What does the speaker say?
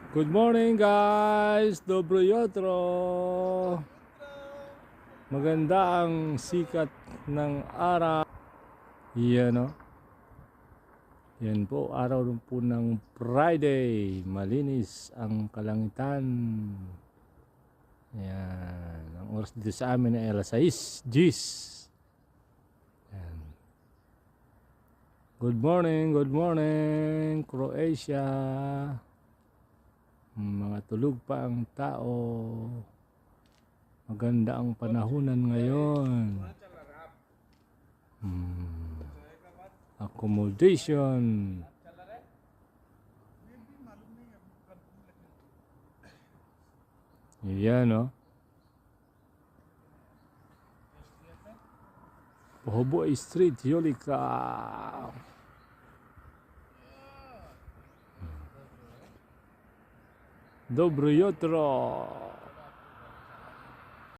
Good morning guys! Dobro yotro! Maganda ang sikat ng araw. Yan o. Yan po, araw po ng Friday. Malinis ang kalangitan. Yan. Ang oras dito sa amin ay alas 6. Gis. Yan. Good morning, Croatia. Mga tulog pa ang tao. Maganda ang panahunan ngayon. Accommodation. Yan no. Pohoboy Street, Yolika. Dobro jutro.